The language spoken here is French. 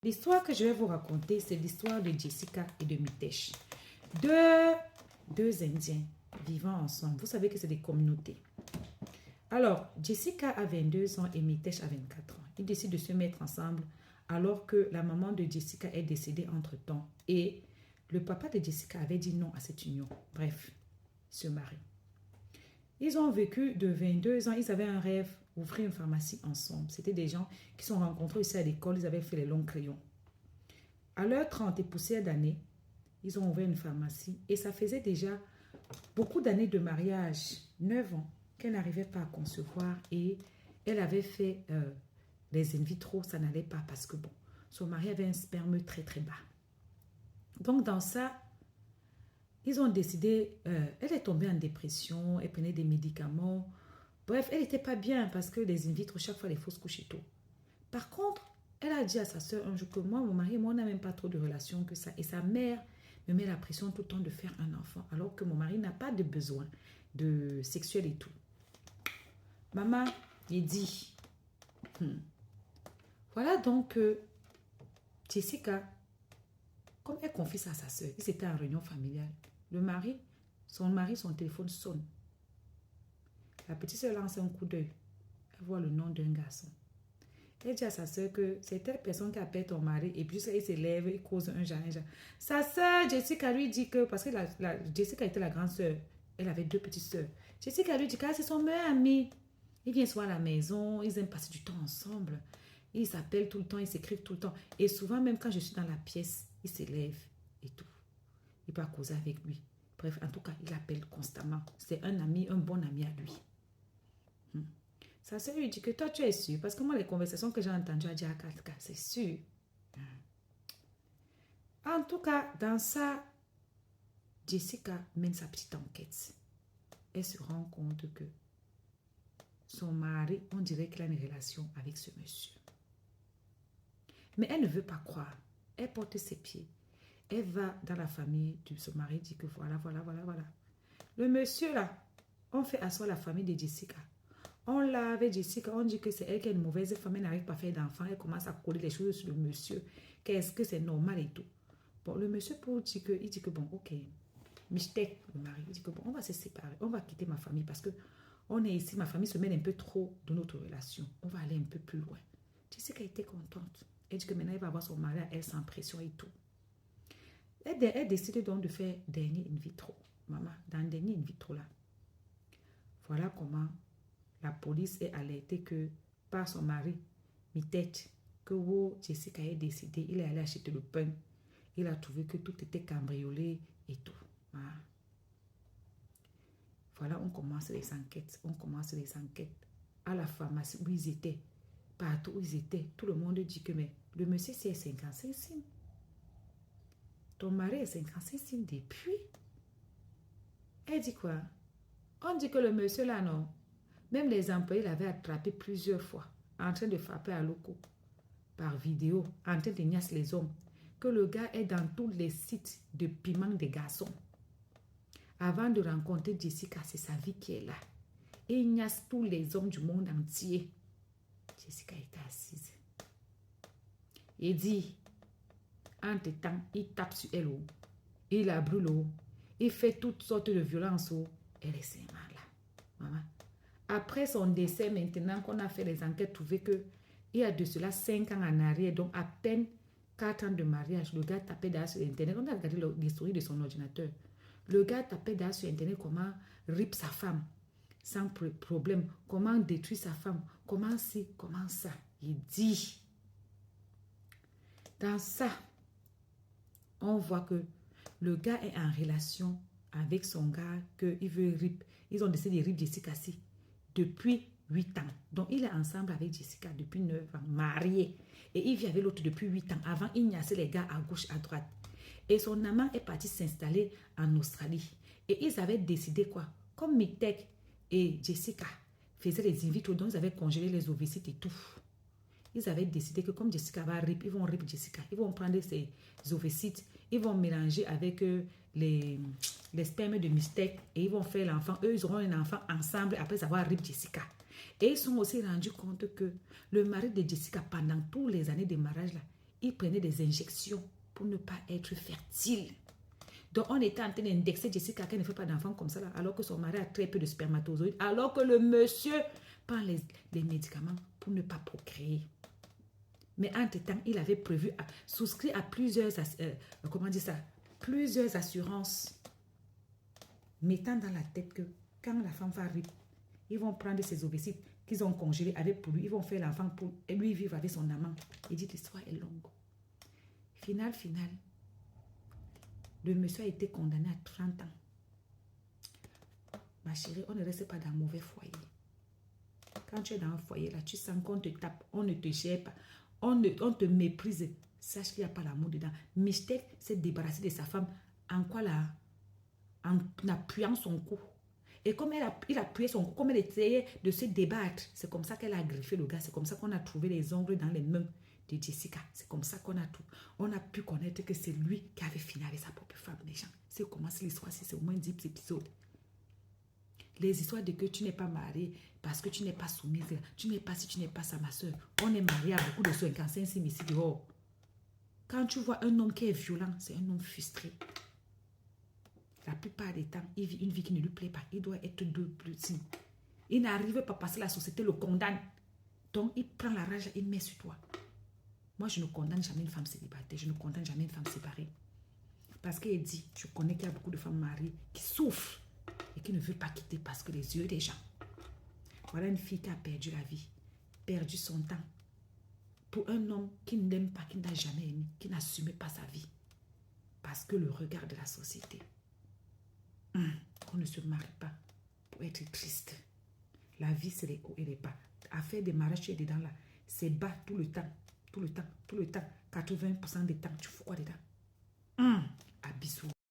L'histoire que je vais vous raconter, c'est l'histoire de Jessica et de Mitesh. Deux Indiens vivant ensemble. Vous savez que c'est des communautés. Alors, Jessica a 22 ans et Mitesh a 24 ans. Ils décident de se mettre ensemble alors que la maman de Jessica est décédée entre-temps. Et le papa de Jessica avait dit non à cette union. Bref, ils se marient. Ils ont vécu de 22 ans. Ils avaient un rêve, ouvrir une pharmacie ensemble. C'était des gens qui se sont rencontrés ici à l'école. Ils avaient fait les longs crayons. À leurs 30 et poussières d'années, ils ont ouvert une pharmacie. Et ça faisait déjà beaucoup d'années de mariage, 9 ans, qu'elle n'arrivait pas à concevoir. Et elle avait fait les in vitro. Ça n'allait pas parce que, bon, son mari avait un sperme très, très bas. Donc, dans ça, ils ont décidé, elle est tombée en dépression, elle prenait des médicaments. Bref, elle n'était pas bien parce que les in vitro, chaque fois, les fausses couches et tout. Par contre, elle a dit à sa soeur un jour que moi, mon mari et moi, on n'a même pas trop de relations que ça. Et sa mère me met la pression tout le temps de faire un enfant, alors que mon mari n'a pas de besoin de sexuel et tout. Maman, il dit, voilà donc Jessica, comme elle confie ça à sa soeur, ils étaient en réunion familiale. Son téléphone sonne. La petite soeur lance un coup d'œil. Elle voit le nom d'un garçon. Elle dit à sa soeur que c'est telle personne qui appelle ton mari et puis il se lève, il cause un genre. Sa soeur, Jessica, lui dit que, parce que Jessica était la grande soeur, elle avait 2 petites soeurs. Jessica lui dit que c'est son meilleur ami. Il vient souvent à la maison, ils aiment passer du temps ensemble. Ils s'appellent tout le temps, ils s'écrivent tout le temps. Et souvent, même quand je suis dans la pièce, il se lève et tout. Il peut causer avec lui. Bref, en tout cas, il appelle constamment. C'est un ami, un bon ami à lui. Sa soeur lui dit que toi, tu es sûr. Parce que moi, les conversations que j'ai entendues à dire à 4K, c'est sûr. En tout cas, dans ça, Jessica mène sa petite enquête. Elle se rend compte que son mari, on dirait qu'il a une relation avec ce monsieur. Mais elle ne veut pas croire. Elle porte ses pieds. Elle va dans la famille de son mari, dit que voilà. Le monsieur là, on fait asseoir la famille de Jessica. On l'a avec Jessica, on dit que c'est elle qui est une mauvaise femme, elle n'arrive pas à faire d'enfant, elle commence à coller les choses sur le monsieur. Qu'est-ce que c'est normal et tout. Bon, le monsieur il dit que bon, ok, mistake, le mari, il dit que bon, on va se séparer, on va quitter ma famille parce que on est ici, ma famille se mêle un peu trop de notre relation. On va aller un peu plus loin. Jessica était contente. Elle dit que maintenant, elle va avoir son mari à elle sans pression et tout. Elle décide donc de faire dernier in vitro. Maman, dans le dernier in vitro là, voilà comment la police est alertée que par son mari, Mitesh, que Jessica est décédée, il est allé acheter le pain. Il a trouvé que tout était cambriolé et tout. Voilà, on commence les enquêtes. À la pharmacie où ils étaient, partout où ils étaient, tout le monde dit que mais le monsieur c'est 55 signes. Ton mari est 55 signes depuis. Elle dit quoi? On dit que le monsieur là, non. Même les employés l'avaient attrapé plusieurs fois, en train de frapper à loco, par vidéo, en train de niasse les hommes. Que le gars est dans tous les sites de piment des garçons. Avant de rencontrer Jessica, c'est sa vie qui est là. Et il niasse tous les hommes du monde entier. Jessica était assise. Il dit, entre-temps, il tape sur elle. Il la brûle. Il fait toutes sortes de violences. Elle est seulement là. Maman. Après son décès, maintenant qu'on a fait les enquêtes, trouvé que il y a de cela 5 ans en arrière, donc à peine 4 ans de mariage, le gars tapait derrière sur Internet. On a regardé l'historique de son ordinateur. Le gars tapait derrière sur Internet comment rip sa femme sans problème, comment détruire sa femme, comment ci, comment ça. Il dit, dans ça, on voit que le gars est en relation avec son gars qu'il veut rip. Ils ont décidé de rip Jessica si depuis 8 ans. Donc, il est ensemble avec Jessica depuis 9 ans, marié. Et il vit avec l'autre depuis 8 ans. Avant, il niassait les gars à gauche, à droite. Et son amant est parti s'installer en Australie. Et ils avaient décidé quoi? Comme Mitesh et Jessica faisaient les in vitro, donc ils avaient congelé les ovocytes et tout. Ils avaient décidé que comme Jessica va rip, ils vont rip Jessica. Ils vont prendre ses ovocytes, ils vont mélanger avec les spermes de Mitesh et ils vont faire l'enfant. Eux, ils auront un enfant ensemble après avoir rip Jessica. Et ils sont aussi rendus compte que le mari de Jessica, pendant toutes les années de mariage, là, il prenait des injections pour ne pas être fertile. Donc, on était en train d'indexer Jessica qu'elle ne fait pas d'enfant comme ça, là, alors que son mari a très peu de spermatozoïdes, alors que le monsieur prend les médicaments pour ne pas procréer. Mais entre-temps, il avait prévu, souscrit à plusieurs, plusieurs assurances, mettant dans la tête que quand la femme va arriver, ils vont prendre ses ovocytes qu'ils ont congelés avec pour lui, ils vont faire l'enfant pour lui vivre avec son amant. Il dit l'histoire est longue. Final, le monsieur a été condamné à 30 ans. Ma chérie, on ne reste pas dans un mauvais foyer. Quand tu es dans un foyer, là, tu sens qu'on te tape, on ne te gère pas, on te méprise. Sache qu'il n'y a pas l'amour dedans. Michel s'est débarrassé de sa femme en quoi là? En appuyant son cou. Et comme il appuyait son cou, comme elle essayait de se débattre, c'est comme ça qu'elle a griffé le gars. C'est comme ça qu'on a trouvé les ongles dans les mains de Jessica. C'est comme ça qu'on a tout. On a pu connaître que c'est lui qui avait fini avec sa propre femme, les gens. C'est comment l'histoire, c'est au moins 10 épisodes. Les histoires de que tu n'es pas marié parce que tu n'es pas soumise. Tu n'es pas si tu n'es pas sa ma soeur. On est marié à beaucoup de 55 ici dehors. Quand tu vois un homme qui est violent, c'est un homme frustré. La plupart des temps, il vit une vie qui ne lui plaît pas. Il doit être deux plus. Il n'arrive pas parce que la société le condamne. Donc, il prend la rage et il met sur toi. Moi, je ne condamne jamais une femme célibataire. Je ne condamne jamais une femme séparée. Parce qu'il dit, je connais qu'il y a beaucoup de femmes mariées qui souffrent et qui ne veulent pas quitter parce que les yeux des gens. Voilà une fille qui a perdu la vie, perdu son temps. Pour un homme qui ne l'aime pas, qui n'a jamais aimé, qui n'assume pas sa vie. Parce que le regard de la société. On ne se marie pas pour être triste. La vie, c'est les hauts et les bas. À faire des mariages, tu es dedans là. C'est bas tout le temps. Tout le temps. 80% du temps, tu fous quoi dedans?